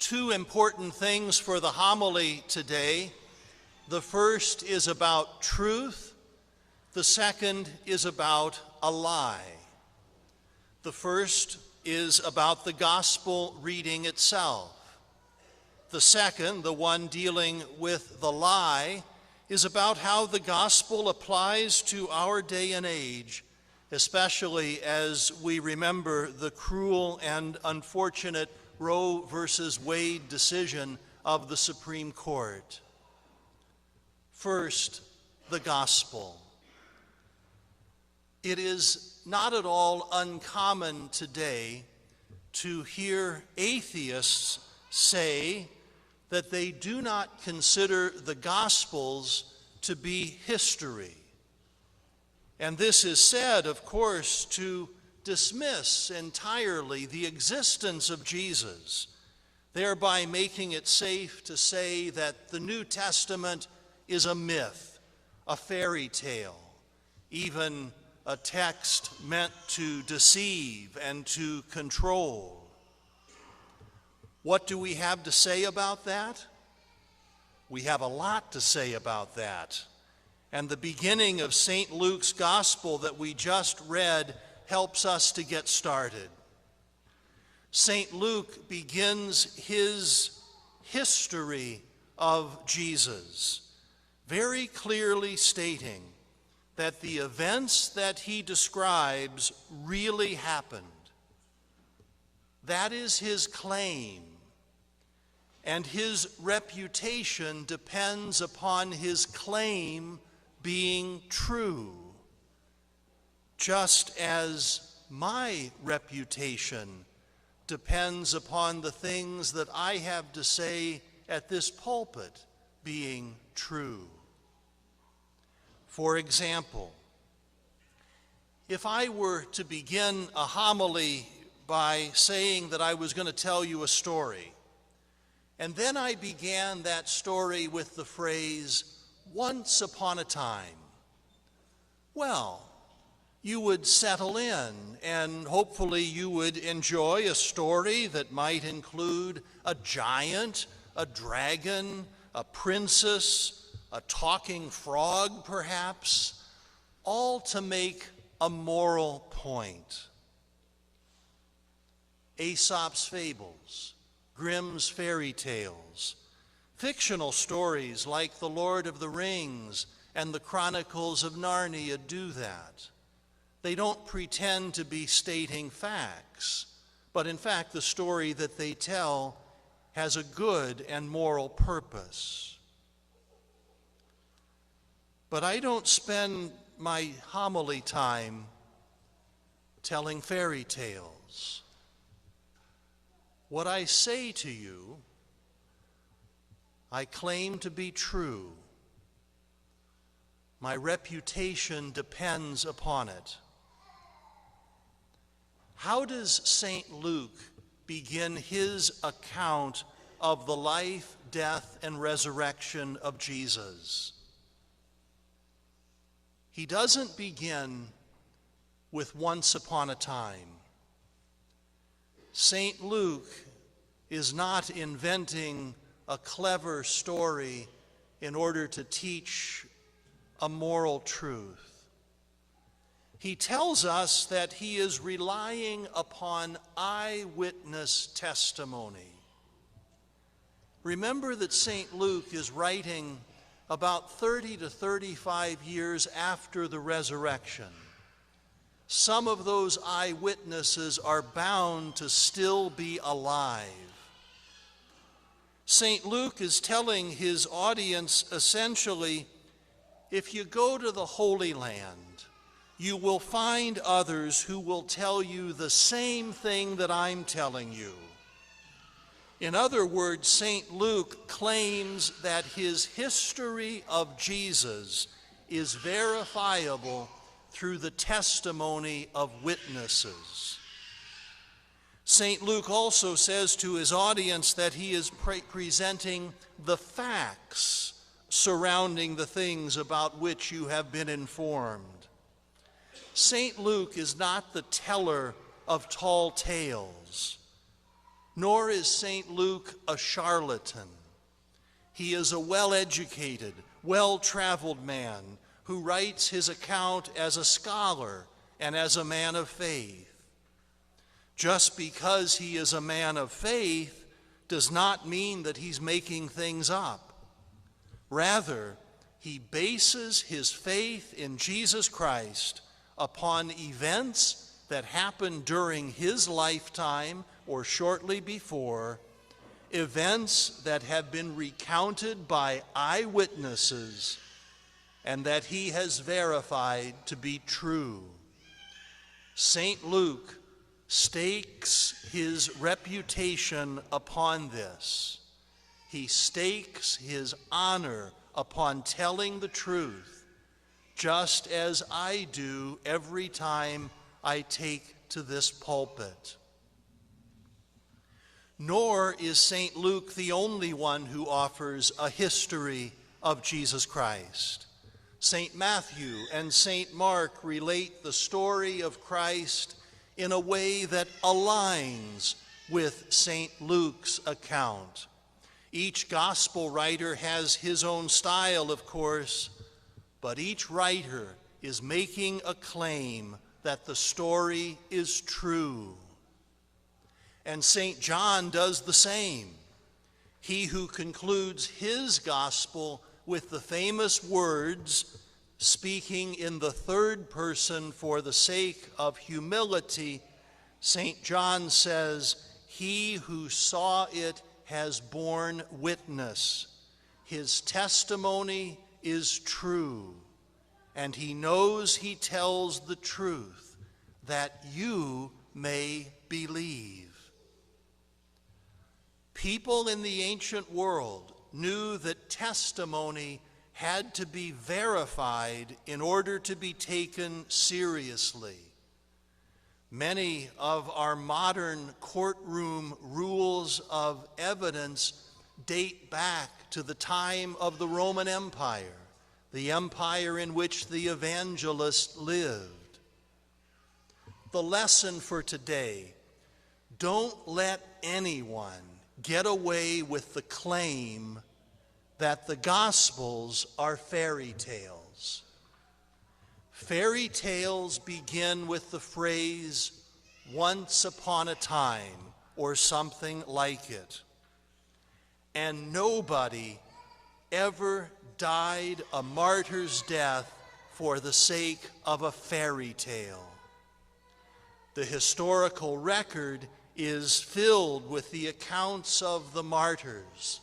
two important things for the homily today. The first is about truth. The second is about a lie. The first is about the gospel reading itself. The second, the one dealing with the lie, is about how the gospel applies to our day and age, especially as we remember the cruel and unfortunate Roe versus Wade decision of the Supreme Court. First, the gospel. It is not at all uncommon today to hear atheists say that they do not consider the Gospels to be history. And this is said, of course, to dismiss entirely the existence of Jesus, thereby making it safe to say that the New Testament is a myth, a fairy tale, even a text meant to deceive and to control. What do we have to say about that? We have a lot to say about that. And the beginning of St. Luke's gospel that we just read helps us to get started. St. Luke begins his history of Jesus, very clearly stating that the events that he describes really happened. That is his claim. And his reputation depends upon his claim being true, just as my reputation depends upon the things that I have to say at this pulpit being true. For example, if I were to begin a homily by saying that I was going to tell you a story, and then I began that story with the phrase, "Once upon a time," well, you would settle in, and hopefully you would enjoy a story that might include a giant, a dragon, a princess, a talking frog perhaps, all to make a moral point. Aesop's fables, Grimm's fairy tales, fictional stories like The Lord of the Rings and the Chronicles of Narnia do that. They don't pretend to be stating facts, but in fact the story that they tell has a good and moral purpose. But I don't spend my homily time telling fairy tales. What I say to you, I claim to be true. My reputation depends upon it. How does St. Luke begin his account of the life, death, and resurrection of Jesus? He doesn't begin with "once upon a time." St. Luke is not inventing a clever story in order to teach a moral truth. He tells us that he is relying upon eyewitness testimony. Remember that St. Luke is writing about 30 to 35 years after the resurrection. Some of those eyewitnesses are bound to still be alive. St. Luke is telling his audience essentially, if you go to the Holy Land, you will find others who will tell you the same thing that I'm telling you. In other words, St. Luke claims that his history of Jesus is verifiable through the testimony of witnesses. St. Luke also says to his audience that he is presenting the facts surrounding the things about which you have been informed. St. Luke is not the teller of tall tales. Nor is St. Luke a charlatan. He is a well-educated, well-traveled man who writes his account as a scholar and as a man of faith. Just because he is a man of faith does not mean that he's making things up. Rather, he bases his faith in Jesus Christ upon events that happened during his lifetime or shortly before, events that have been recounted by eyewitnesses and that he has verified to be true. St. Luke stakes his reputation upon this. He stakes his honor upon telling the truth, just as I do every time I take to this pulpit. Nor is St. Luke the only one who offers a history of Jesus Christ. St. Matthew and St. Mark relate the story of Christ in a way that aligns with St. Luke's account. Each gospel writer has his own style, of course, but each writer is making a claim that the story is true. And St. John does the same. He who concludes his gospel with the famous words, speaking in the third person for the sake of humility, St. John says, "He who saw it has borne witness. His testimony is true, and he knows he tells the truth, that you may believe." People in the ancient world knew that testimony had to be verified in order to be taken seriously. Many of our modern courtroom rules of evidence date back to the time of the Roman Empire, the empire in which the evangelist lived. The lesson for today: don't let anyone get away with the claim that the Gospels are fairy tales. Fairy tales begin with the phrase, "once upon a time," or something like it. And nobody ever died a martyr's death for the sake of a fairy tale. The historical record is filled with the accounts of the martyrs,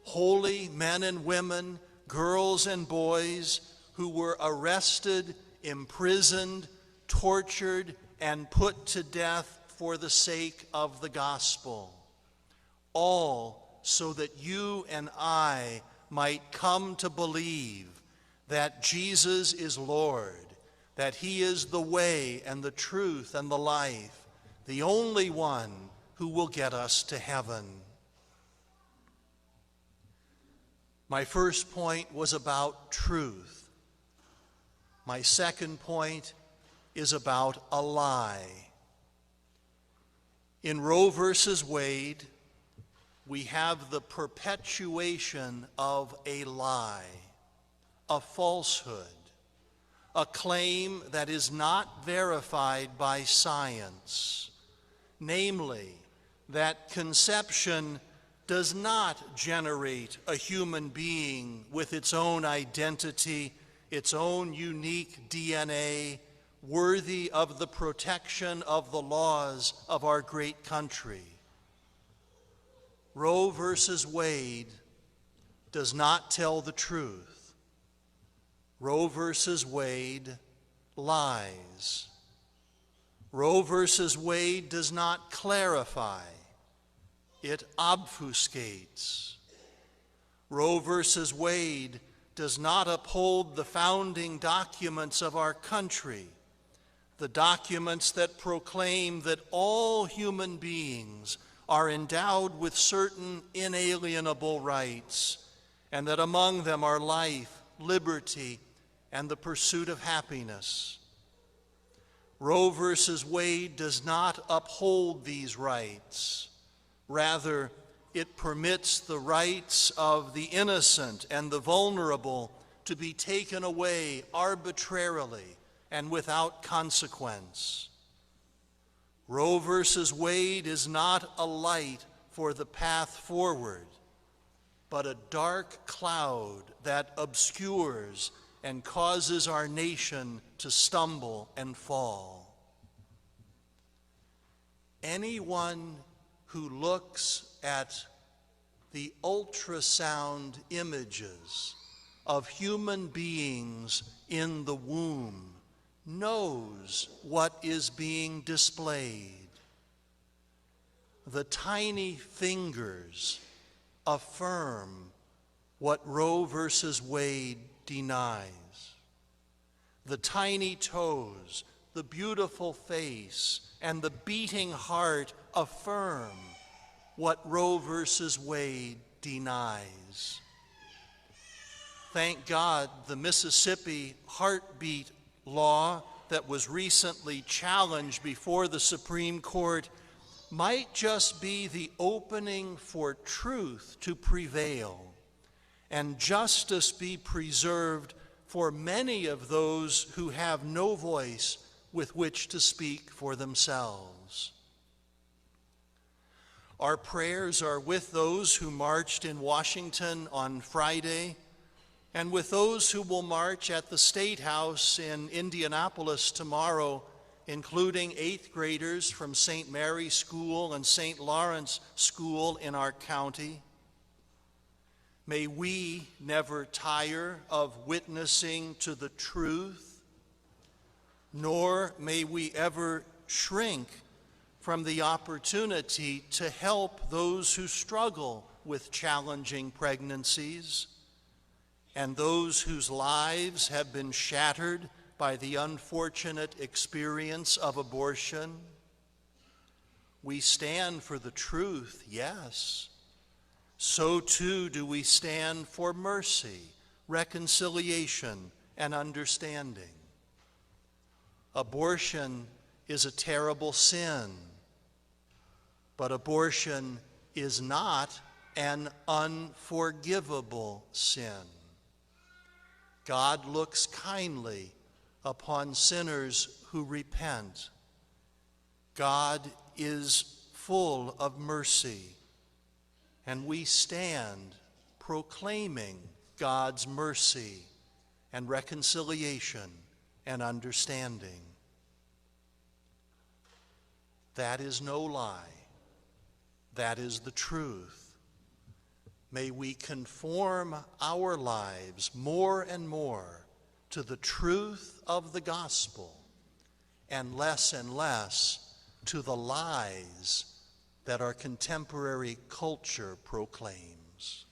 holy men and women, girls and boys who were arrested, imprisoned, tortured, and put to death for the sake of the gospel. All so that you and I might come to believe that Jesus is Lord, that he is the way and the truth and the life, the only one who will get us to heaven. My first point was about truth. My second point is about a lie. In Roe versus Wade, we have the perpetuation of a lie, a falsehood, a claim that is not verified by science, namely, that conception does not generate a human being with its own identity, its own unique DNA, worthy of the protection of the laws of our great country. Roe versus Wade does not tell the truth. Roe versus Wade lies. Roe versus Wade does not clarify. It obfuscates. Roe versus Wade does not uphold the founding documents of our country, the documents that proclaim that all human beings are endowed with certain inalienable rights, and that among them are life, liberty, and the pursuit of happiness. Roe versus Wade does not uphold these rights. Rather, it permits the rights of the innocent and the vulnerable to be taken away arbitrarily and without consequence. Roe versus Wade is not a light for the path forward, but a dark cloud that obscures and causes our nation to stumble and fall. Anyone who looks at the ultrasound images of human beings in the womb knows what is being displayed. The tiny fingers affirm what Roe versus Wade denies. The tiny toes, the beautiful face, and the beating heart affirm what Roe versus Wade denies. Thank God the Mississippi heartbeat law that was recently challenged before the Supreme Court might just be the opening for truth to prevail and justice be preserved for many of those who have no voice with which to speak for themselves. Our prayers are with those who marched in Washington on Friday and with those who will march at the State House in Indianapolis tomorrow, including 8th graders from St. Mary's School and St. Lawrence School in our county. May we never tire of witnessing to the truth, nor may we ever shrink from the opportunity to help those who struggle with challenging pregnancies and those whose lives have been shattered by the unfortunate experience of abortion. We stand for the truth, yes. So too do we stand for mercy, reconciliation, and understanding. Abortion is a terrible sin, but abortion is not an unforgivable sin. God looks kindly upon sinners who repent. God is full of mercy, and we stand proclaiming God's mercy and reconciliation and understanding. That is no lie. That is the truth. May we conform our lives more and more to the truth of the gospel and less to the lies that our contemporary culture proclaims.